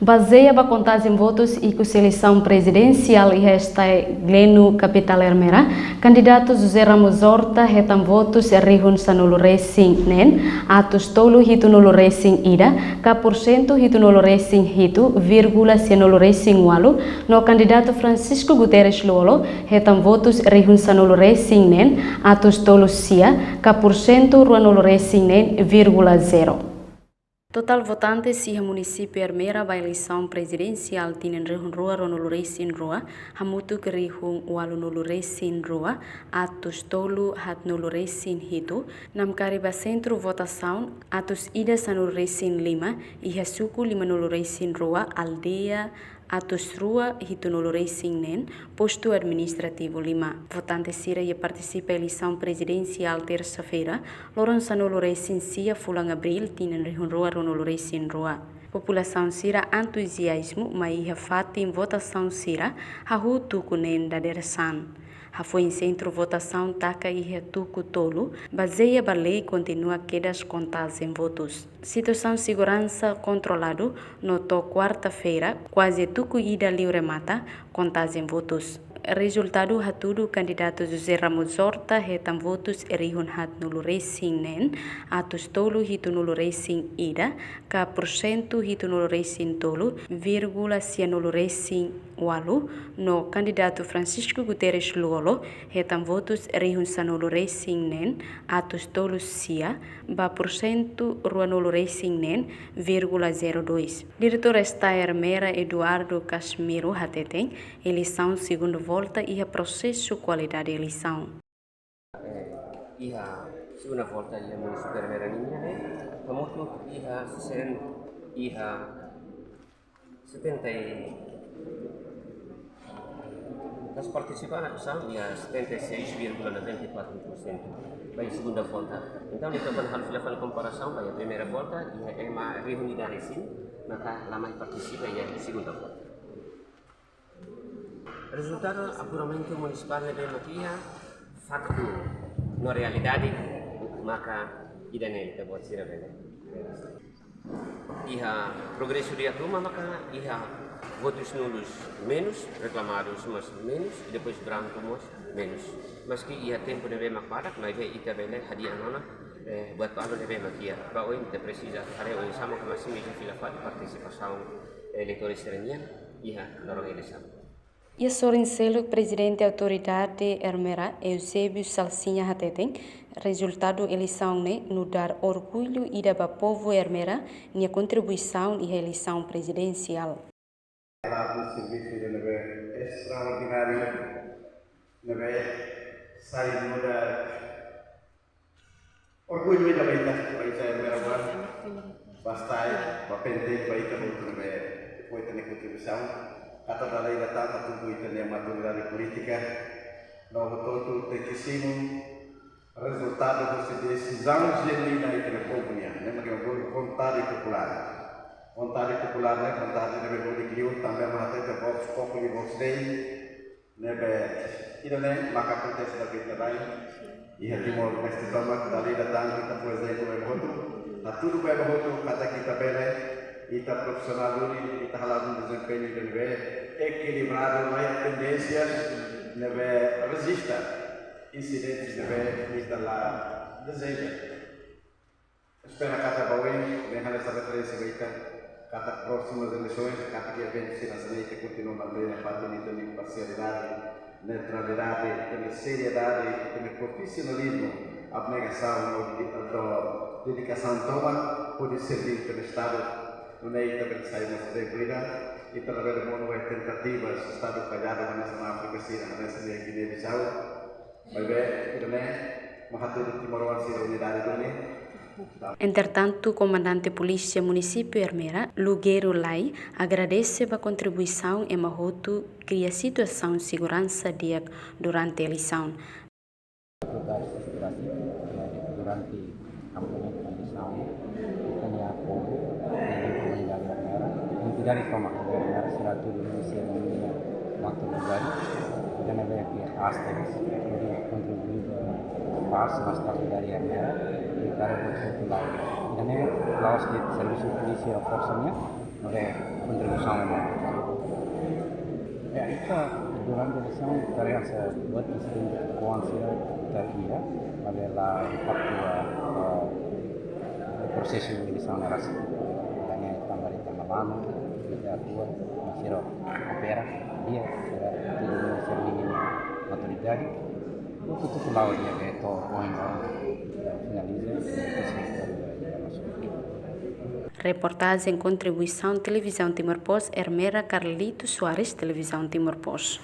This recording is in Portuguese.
Baseia a contagem votos e com seleção presidencial e resta Gleno Capital Hermera, candidato José Ramos Horta retam votos e rihun sanulu racing nen, atos tolu hitu nulu racing ida, ka porcento hitu nulu racing hitu, vírgula senulu racing walu, no candidato Francisco Guterres Luolo retam votos e rihun sanulu racing nen, atos tolu sia, ka porcento ruanulu racing nen, vírgula zero. Total votantes e município Hermera vai eleição presidencial tinen rihun rua ronulu reisin rua, hamutu ke rihun walu nulu reisin rua, atus tolu hat nulu reisin hitu, nam kariba centro votação, atus ida sanulu reisin lima, e hasuku lima nulu reisin rua, aldeia, atus rua hitu nulu racing nen, posto administrativo 5. Votantes sira ia participa eleição presidencial terça-feira, loron sanulu racing sia fulang abril tinen rihun rua ronulu racing rua. População sira entusiasmo, mas ia fatin votação sira, hahu tuku nen da deresan. Foi em centro votação taca e retuco tolo, baseia a lei continua quedas contadas em votos. Situação segurança controlado, notou quarta-feira, quase tudo ida livre mata, contadas em votos. Resultado hatudu candidato José Ramos Horta retam votos e rihun hat nulu racing nen, atus tolu hitu nulu racing ida, ka porcento hitu nulu racing tolu, vírgula sia nulu racing walu, no candidato Francisco Guterres Luolo retam votos e rihun sanulu racing nen, atus tolu sia, ba porcento rua nulu racing nen, vírgula 02. Diretor esta Hermera Eduardo Casimiro hateteng, eleição segundo volta e a processo qualidade de eleição. Iha segunda volta ia município Hermera ninha né, kamutu iha sen iha 70 das participantes são iha 76,94% para a segunda volta. Então kita berhal level comparação para a primeira volta iha ema reunida resin, maka lama participa ia segunda volta. Resultado apuramento municipal de Matia, faktu, no realidade, maka idane kita buat sira bene. Iha progresso dia tuma maka iha votos nulos menos, reclamados mas menos, e depois branco mas menos. Meski iha tempo de bema parak, mas ita bene hadiah nona buat palo de bema kia. Bahwa kita precisa area o sama que masih fila participação eleitores serenian, iha dorong eleição. E a Sorincelo, presidente da autoridade Hermera, Eusébio Salsinha Hateten, resultado eleição no dar orgulho e da povo Hermera, minha contribuição e a eleição presidencial. Um serviço extraordinário, sair muda orgulho da baita Hermera basta bapente baita muito depois da contribuição. Kata dalai datang tubuh itu yang maturidade política, novo todo tecissimo resultado dessa decisão genuína e telefonia, né? Porque é vontade popular, né? Vontade de ver o que também mata de vox populi vox dei, né? Isso né? Maka acontece da vida daí, e hatimor neste tema dalai datang kita por exemplo é muito, a tudo bem muito kata kita bem kita profissional dulu, kita halal desempenho de nível equilibrado, não há tendências, nível resista incidentes nível da deseja. Espero que a Bauém venha essa referência feita, que as próximas eleições, que a gente se nasce que continua mantendo a parte de parcialidade, neutralidade, de seriedade, de profissionalismo, abnegação, dedicação toma, pode servir pelo Estado. Não é isso que saímos da empresa e através de uma tentativas Estado falhado na África Sira, na Guiné-Bissau, mas bem, também mahaturu Timor-Leste unidade dele. Entretanto, o comandante polícia município Hermera, Lugueiro Lai, agradece a contribuição e mahoto cria situação de segurança durante a eleição. Durante campanha eleição, kita apoio dari pemakaian siratu Indonesia namanya waktu berjari dan ada yang asteris jadi kontribusi pas master dari Hermera di karya betul dan ini lawas di servis polisi force-nya ada kontribusi sama ya itu durante la sessione l'esperienza buat istri consiglio del dia adalah fatwa proses di sana rasa hanya tambah di tengah lama kita buat masih opera dia tidak sering maturidade itu pulau dia kayak to poin finaliza Reportagem Contribuição Televisão Timor-Post, Hermera Carlito Soares, Televisão Timor-Post.